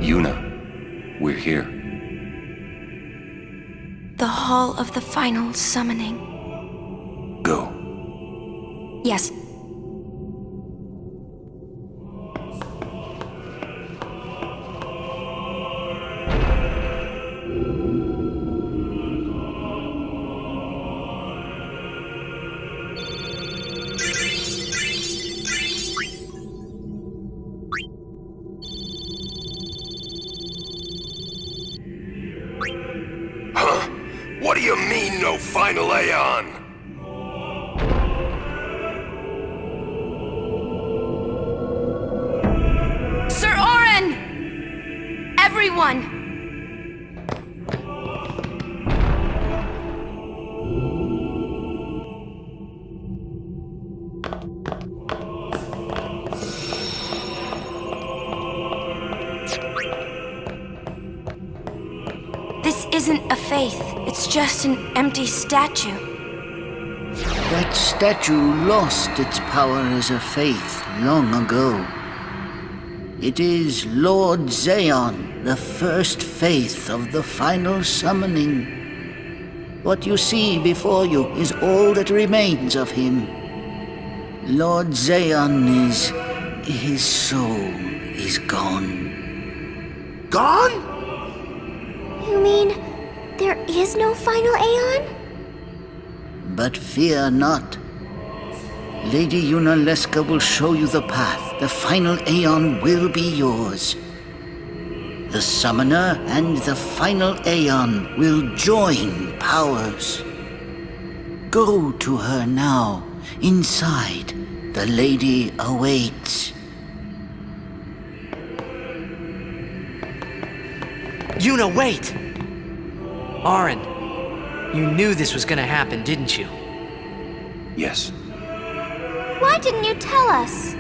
Yuna, we're here. The Hall of the Final Summoning. Go. Yes. What do you mean, no final Aeon? Sir Orin! Everyone! This isn't a faith. It's just an empty statue. That statue lost its power as a faith long ago. It is Lord Zeon, the first faith of the final summoning. What you see before you is all that remains of him. Lord Zeon is... his soul is gone. Gone? You mean there is no final Aeon? But fear not. Lady Yunalesca will show you the path. The final Aeon will be yours. The Summoner and the final Aeon will join powers. Go to her now. Inside, the lady awaits. Yuna, wait! Orin, you knew this was gonna happen, didn't you? Yes. Why didn't you tell us?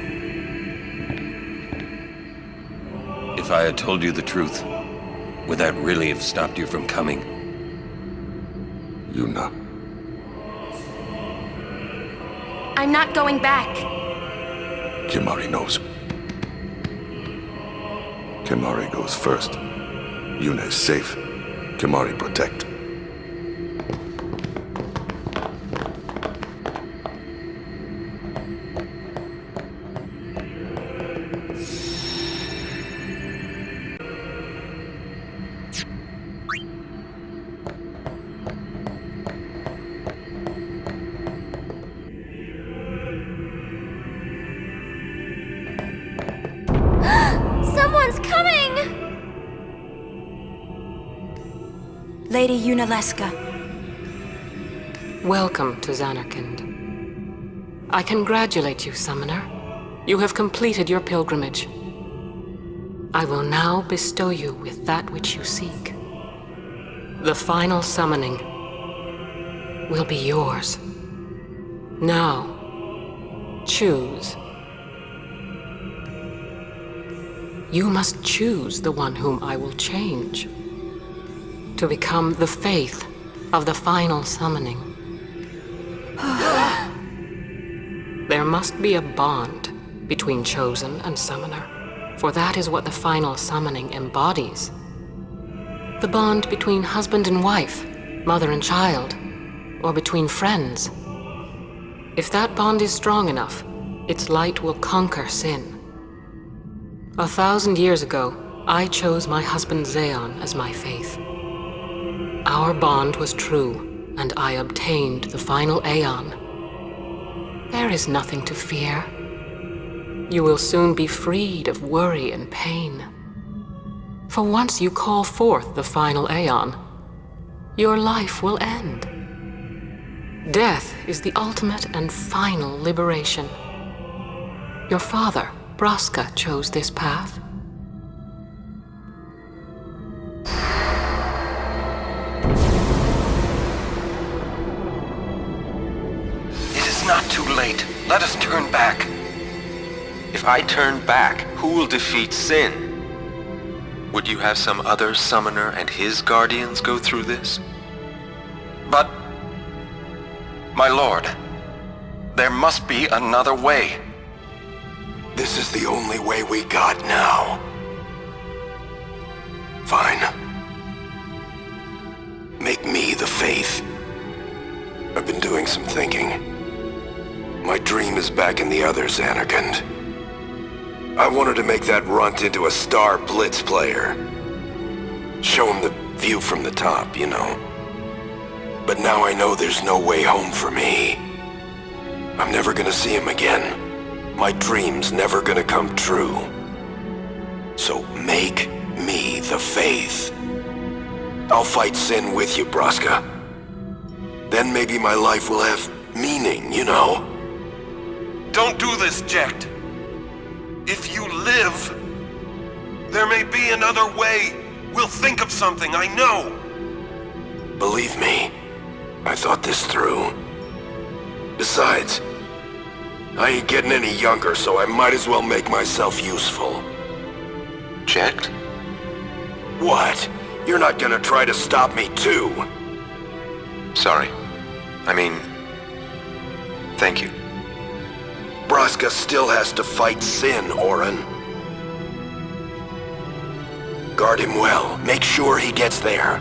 If I had told you the truth, would that really have stopped you from coming? Yuna. I'm not going back. Kimahri knows. Kimahri goes first. Yuna is safe. Kimahri protect. Someone's coming! Lady Yunalesca. Welcome to Zanarkand. I congratulate you, Summoner. You have completed your pilgrimage. I will now bestow you with that which you seek. The final summoning will be yours. Now, choose. You must choose the one whom I will change to become the faith of the final summoning. There must be a bond between Chosen and Summoner, for that is what the final summoning embodies. The bond between husband and wife, mother and child, or between friends. If that bond is strong enough, its light will conquer sin. 1,000 years ago, I chose my husband Zeon as my faith. Our bond was true, and I obtained the final Aeon. There is nothing to fear. You will soon be freed of worry and pain. For once you call forth the final Aeon, your life will end. Death is the ultimate and final liberation. Your father, Braska, chose this path. It is not too late. Let us turn back. If I turn back, who will defeat sin? Would you have some other summoner and his guardians go through this? But... my lord, there must be another way. This is the only way we got now. some thinking. My dream is back in the other Xanarkand. I wanted to make that runt into a star blitz player. Show him the view from the top, you know. But now I know there's no way home for me. I'm never gonna see him again. My dream's never gonna come true. So make me the Faith. I'll fight sin with you, Braska. Then maybe my life will have meaning, you know? Don't do this, Jecht. If you live, there may be another way. We'll think of something, I know. Believe me, I thought this through. Besides, I ain't getting any younger, so I might as well make myself useful. Jecht? What? You're not gonna try to stop me too? Sorry. I mean, thank you. Braska still has to fight sin, Orin. Guard him well. Make sure he gets there.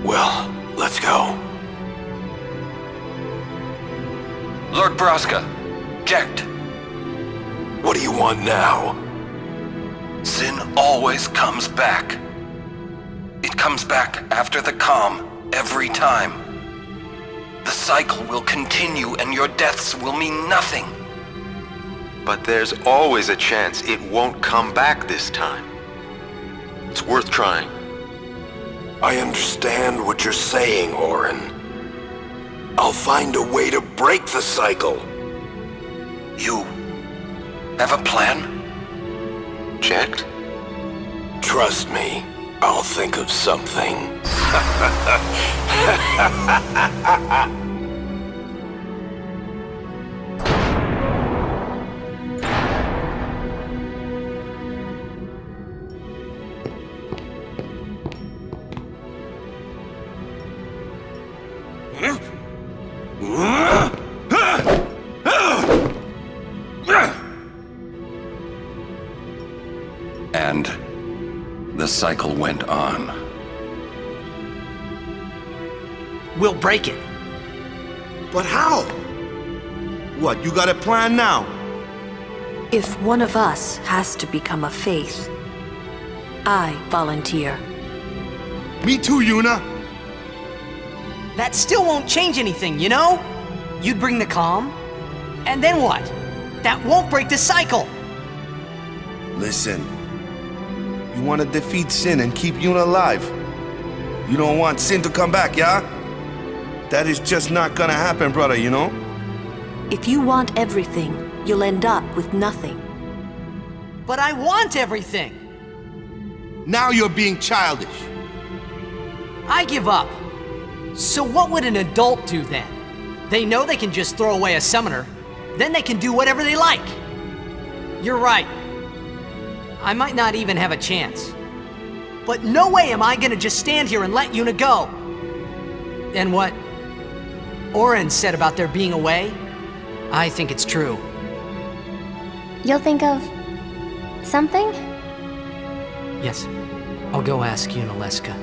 Well, let's go. Lord Braska, Jecht. What do you want now? Sin always comes back. It comes back after the calm, every time. The cycle will continue and your deaths will mean nothing. But there's always a chance it won't come back this time. It's worth trying. I understand what you're saying, Orin. I'll find a way to break the cycle. You have a plan? Jecht? Trust me, I'll think of something. And the cycle went on. We'll break it. But how? What, you got a plan now? If one of us has to become a Faith, I volunteer. Me too, Yuna. That still won't change anything, you know? You'd bring the calm, and then what? That won't break the cycle! Listen, you want to defeat Sin and keep Yuna alive. You don't want Sin to come back, yeah? That is just not gonna happen, brother, you know? If you want everything, you'll end up with nothing. But I want everything! Now you're being childish. I give up. So what would an adult do then? They know they can just throw away a summoner, then they can do whatever they like. You're right. I might not even have a chance. But no way am I gonna just stand here and let Yuna go. And what Orin said about there being a way, I think it's true. You'll think of something? Yes, I'll go ask Yunalesca.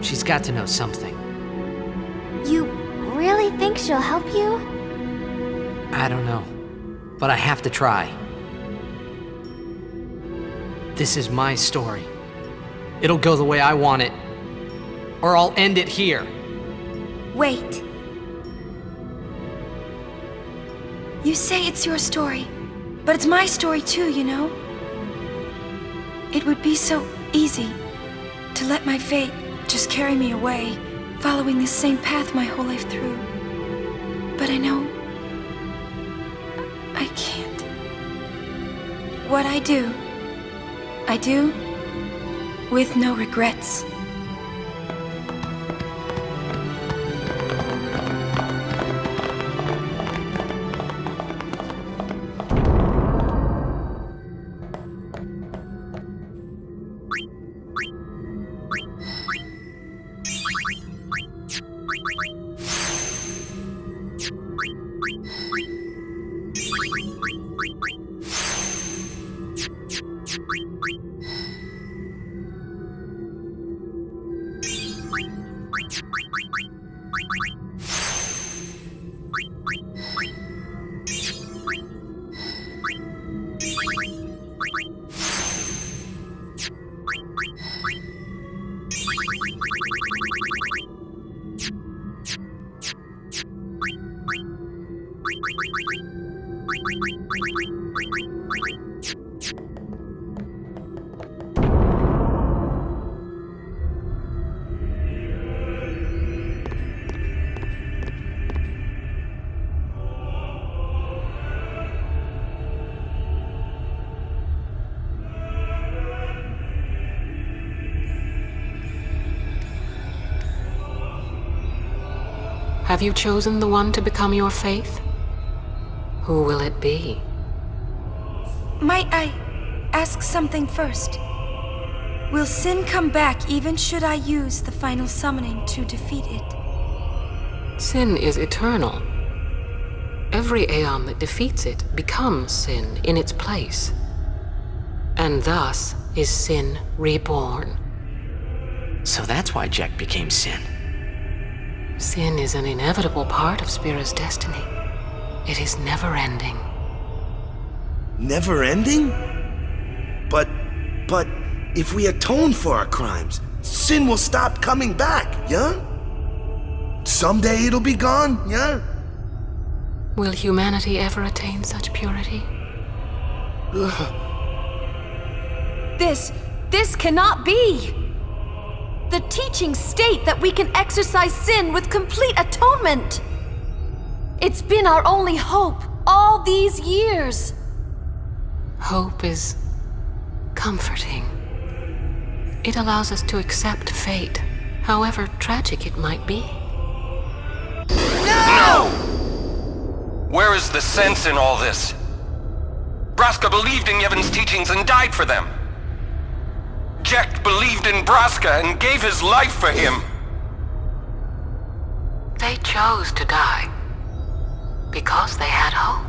She's got to know something. You really think she'll help you? I don't know, but I have to try. This is my story. It'll go the way I want it, or I'll end it here. Wait. You say it's your story, but it's my story too, you know? It would be so easy to let my fate just carry me away, following this same path my whole life through. But I know I can't. What I do with no regrets. Have you chosen the one to become your faith? Who will it be? Might I ask something first? Will sin come back even should I use the final summoning to defeat it? Sin is eternal. Every Aeon that defeats it becomes sin in its place. And thus is sin reborn. So that's why Jack became Sin. Sin is an inevitable part of Spira's destiny. It is never-ending. Never ending? But if we atone for our crimes, sin will stop coming back, yeah? Someday it'll be gone, yeah? Will humanity ever attain such purity? This cannot be! The teachings state that we can exorcise sin with complete atonement! It's been our only hope all these years! Hope is comforting. It allows us to accept fate, however tragic it might be. No! Where is the sense in all this? Braska believed in Yevon's teachings and died for them. Jack believed in Braska and gave his life for him. They chose to die because they had hope.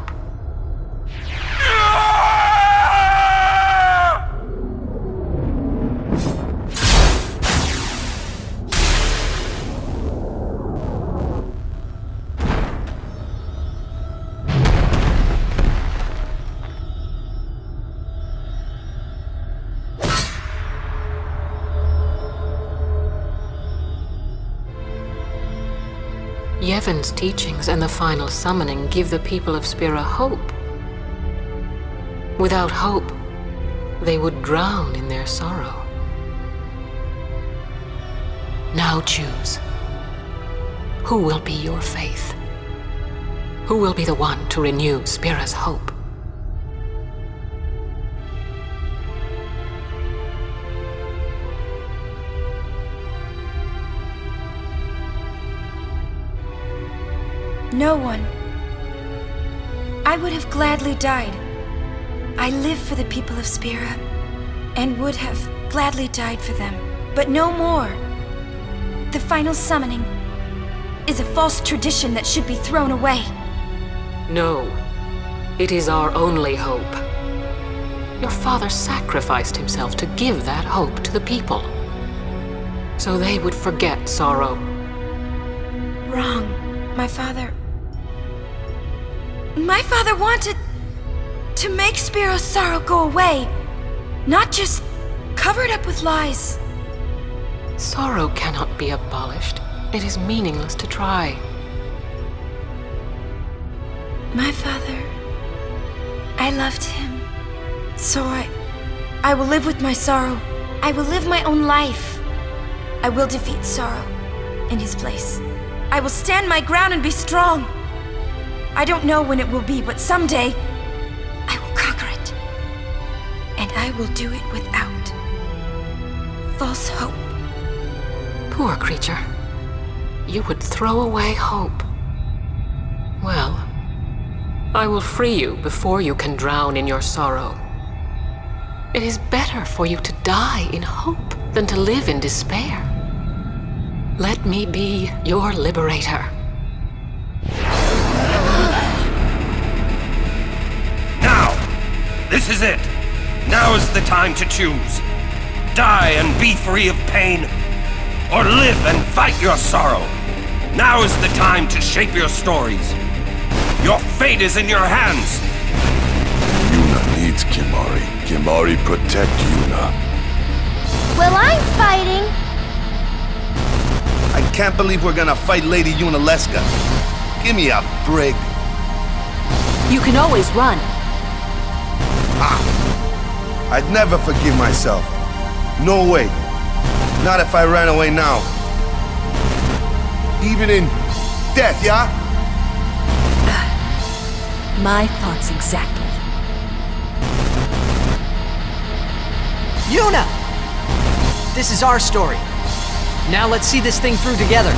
Yevon's teachings and the final summoning give the people of Spira hope. Without hope, they would drown in their sorrow. Now choose. Who will be your faith? Who will be the one to renew Spira's hope? No one. I would have gladly died. I live for the people of Spira, and would have gladly died for them, but no more. The final summoning is a false tradition that should be thrown away. No, it is our only hope. Your father sacrificed himself to give that hope to the people, so they would forget sorrow. Wrong. My father wanted to make Spiro's sorrow go away, not just cover it up with lies. Sorrow cannot be abolished. It is meaningless to try. My father, I loved him. So I will live with my sorrow. I will live my own life. I will defeat sorrow in his place. I will stand my ground and be strong. I don't know when it will be, but someday I will conquer it. And I will do it without false hope. Poor creature. You would throw away hope. Well, I will free you before you can drown in your sorrow. It is better for you to die in hope than to live in despair. Let me be your liberator. Now! This is it! Now is the time to choose. Die and be free of pain, or live and fight your sorrow. Now is the time to shape your stories. Your fate is in your hands. Yuna needs Kimahri. Kimahri protect Yuna. Well, I'm fighting. Can't believe we're gonna fight Lady Yunalesca. Give me a break. You can always run. I'd never forgive myself. No way. Not if I ran away now. Even in death, yeah? My thoughts exactly. Yuna! This is our story. Now let's see this thing through together.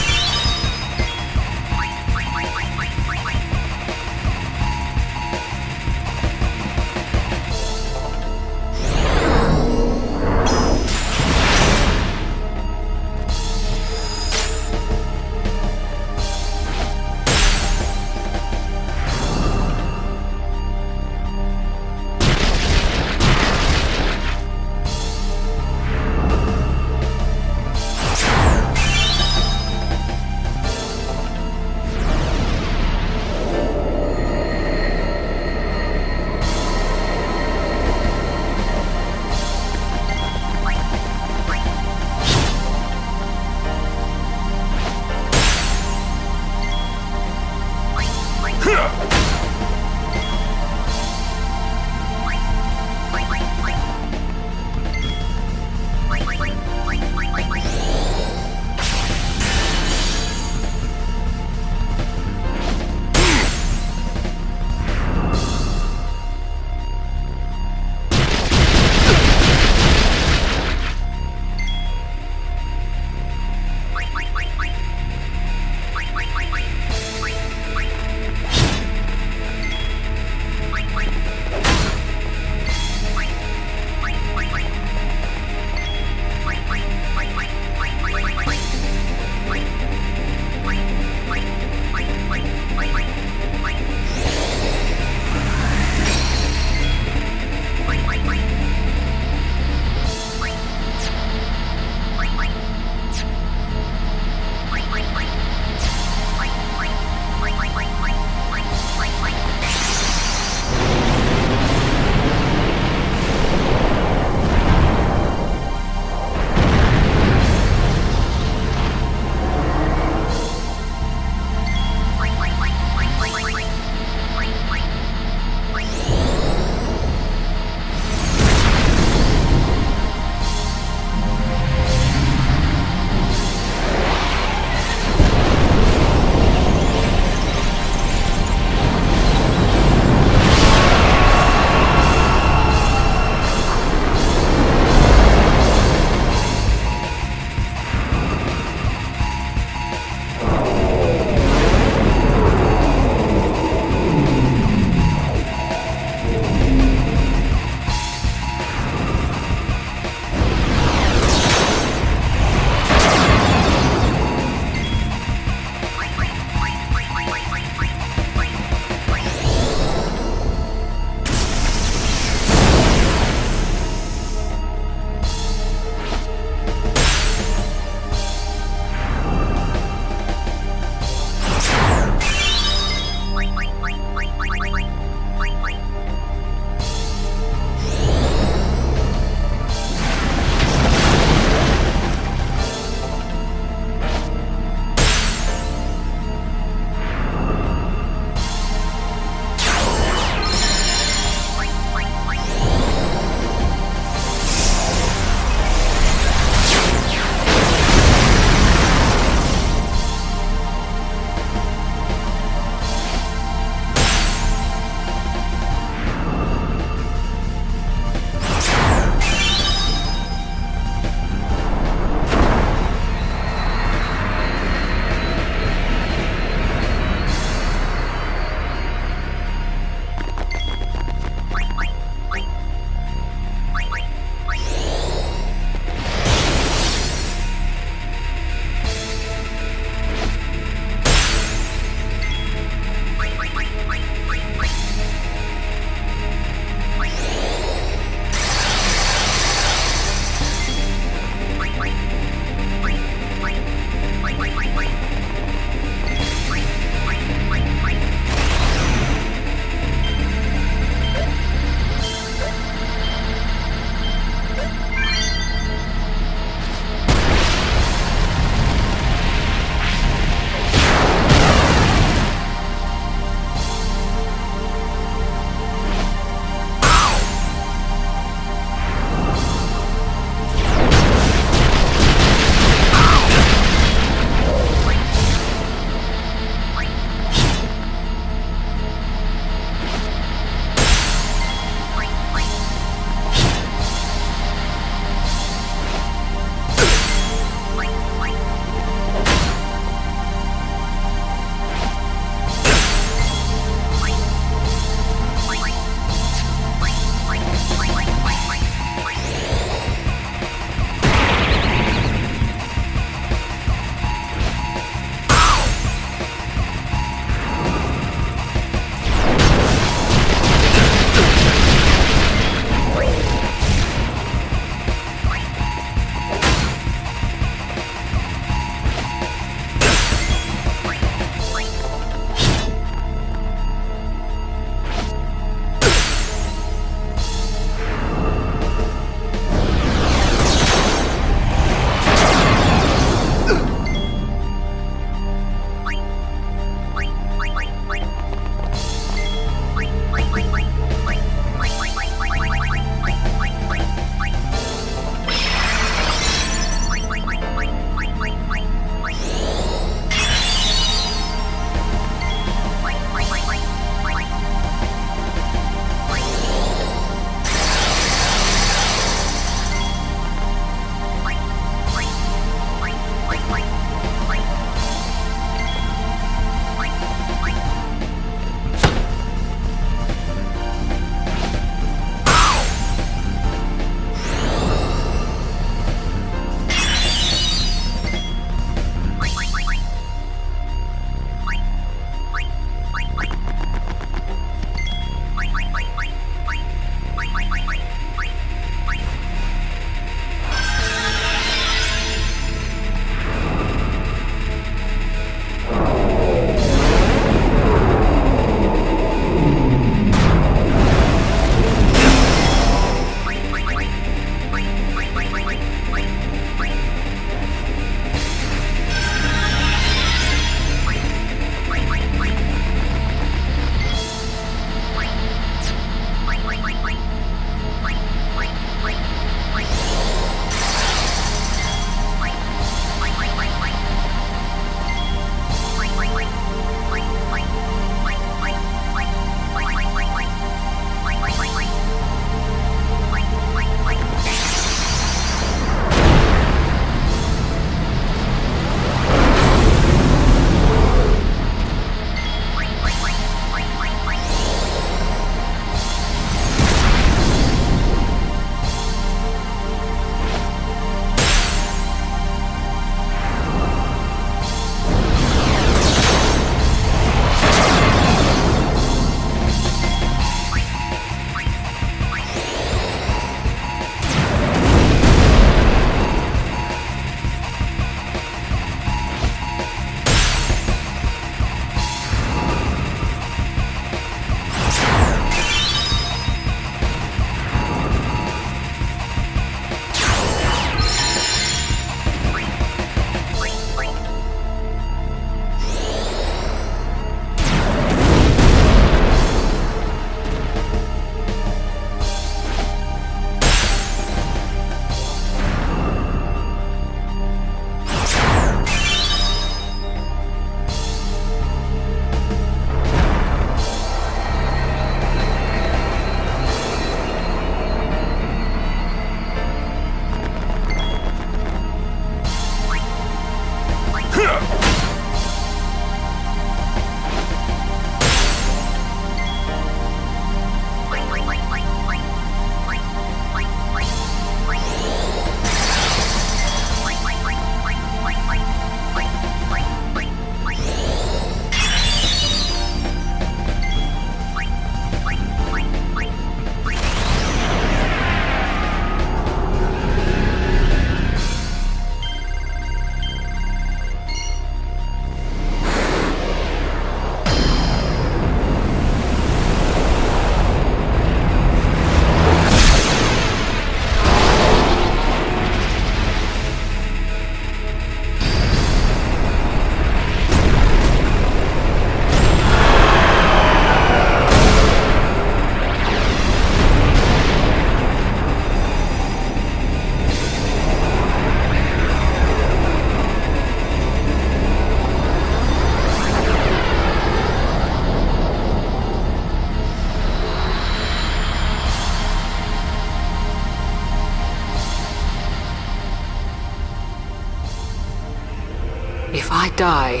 die,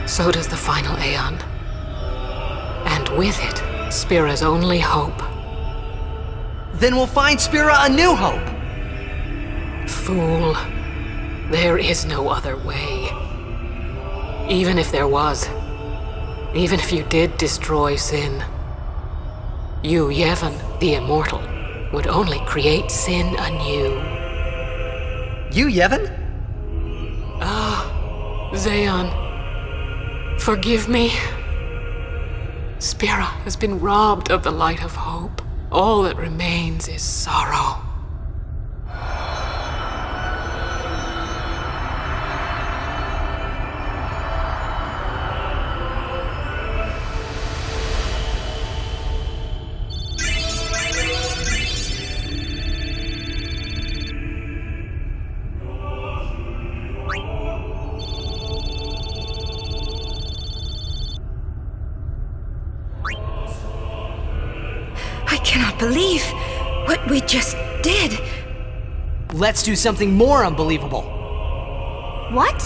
so does the final Aeon. And with it, Spira's only hope. Then we'll find Spira a new hope! Fool. There is no other way. Even if there was, even if you did destroy Sin, you, Yevon, the Immortal, would only create Sin anew. You, Yevon? Zeon, forgive me. Spira has been robbed of the light of hope. All that remains is sorrow. I cannot believe what we just did. Let's do something more unbelievable. What?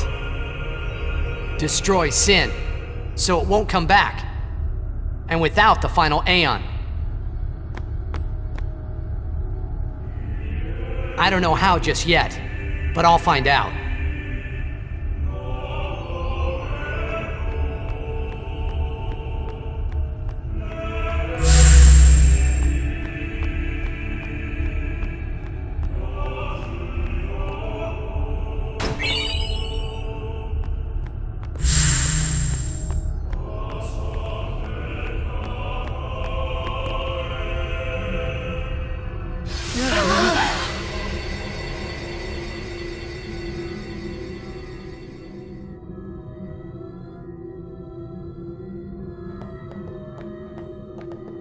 Destroy Sin, so it won't come back. And without the final Aeon. I don't know how just yet, but I'll find out.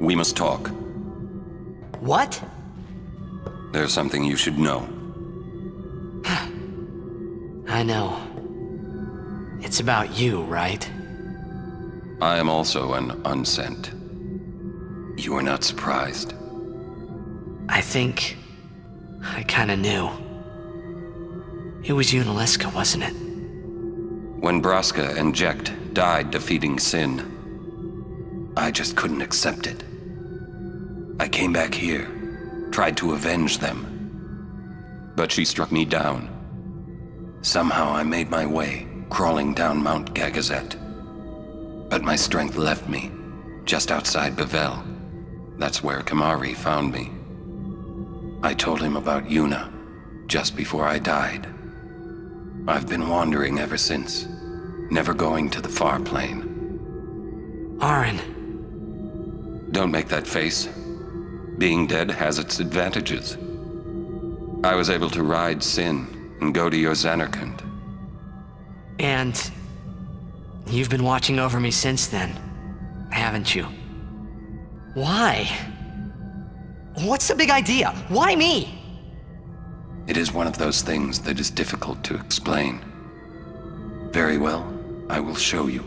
We must talk. What? There's something you should know. I know. It's about you, right? I am also an unsent. You are not surprised. I think I kinda knew. It was Yunalesca, wasn't it? When Braska and Jekt died defeating Sin, I just couldn't accept it. I came back here, tried to avenge them. But she struck me down. Somehow I made my way, crawling down Mount Gagazet. But my strength left me, just outside Bevel. That's where Kamari found me. I told him about Yuna, just before I died. I've been wandering ever since, never going to the far plane. Aren. Don't make that face. Being dead has its advantages. I was able to ride Sin and go to your Zanarkand. And you've been watching over me since then, haven't you? Why? What's the big idea? Why me? It is one of those things that is difficult to explain. Very well, I will show you.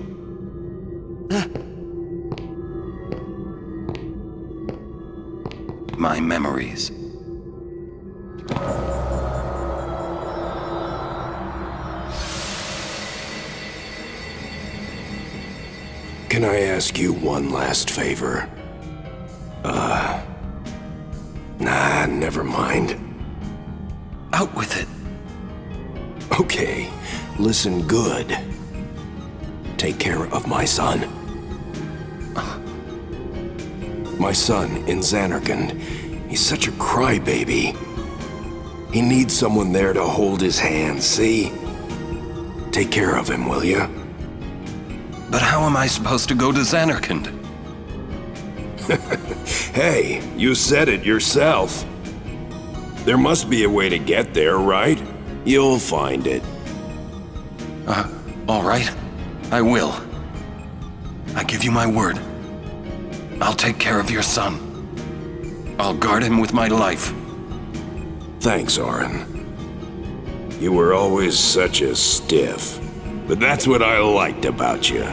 My memories. Can I ask you one last favor? Nah, never mind. Out with it. Okay, listen good. Take care of my son. My son in Zanarkand. He's such a crybaby. He needs someone there to hold his hand, see? Take care of him, will ya? But how am I supposed to go to Zanarkand? Hey, you said it yourself. There must be a way to get there, right? You'll find it. All right. I will. I give you my word. I'll take care of your son. I'll guard him with my life. Thanks, Aren. You were always such a stiff. But that's what I liked about you.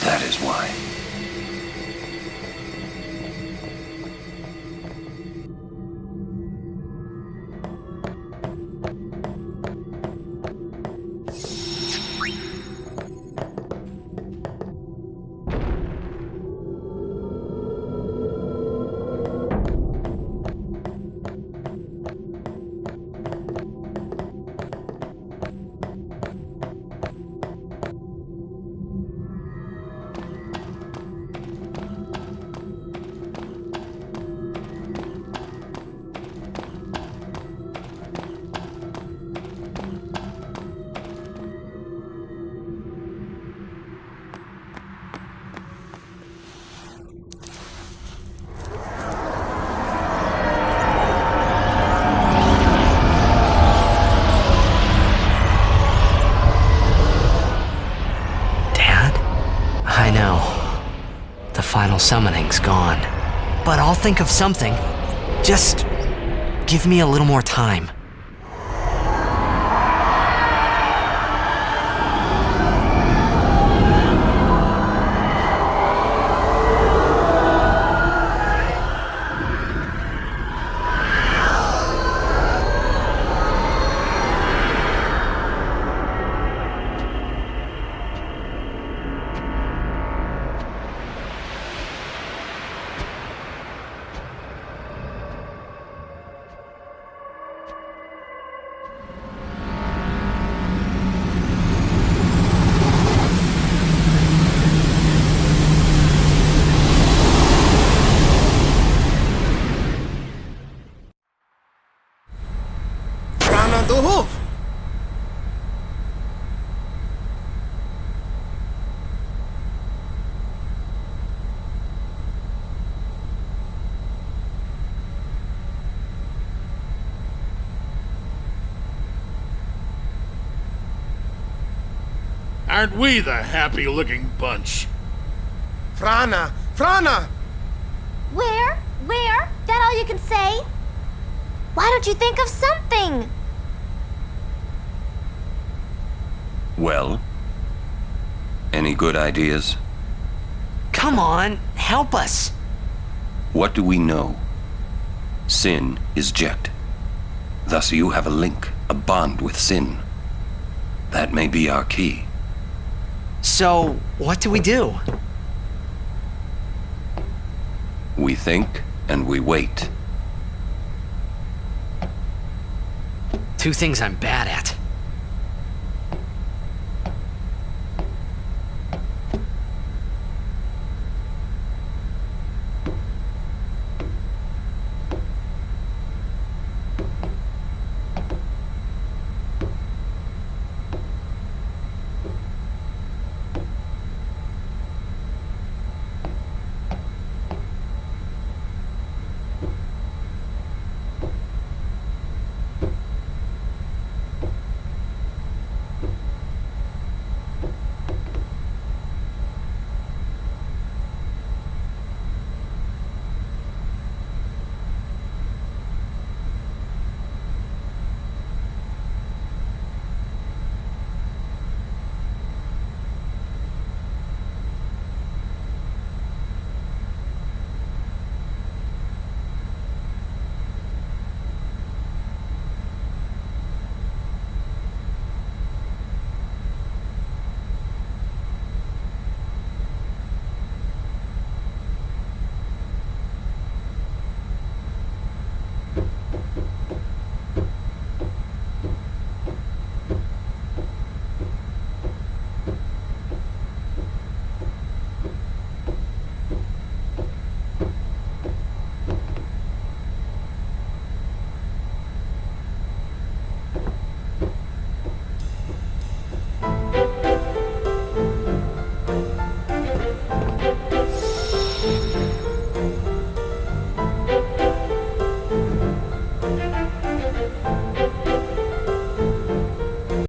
That is why. final summoning's gone. But I'll think of something. Just give me a little more time. Frana de Hoof! Aren't we the happy-looking bunch? Frana! Frana! Where? That all you can say? Why don't you think of something? Well? Any good ideas? Come on, help us. What do we know? Sin is Jet. Thus you have a link, a bond with Sin. That may be our key. So, what do we do? We think and we wait. Two things I'm bad at.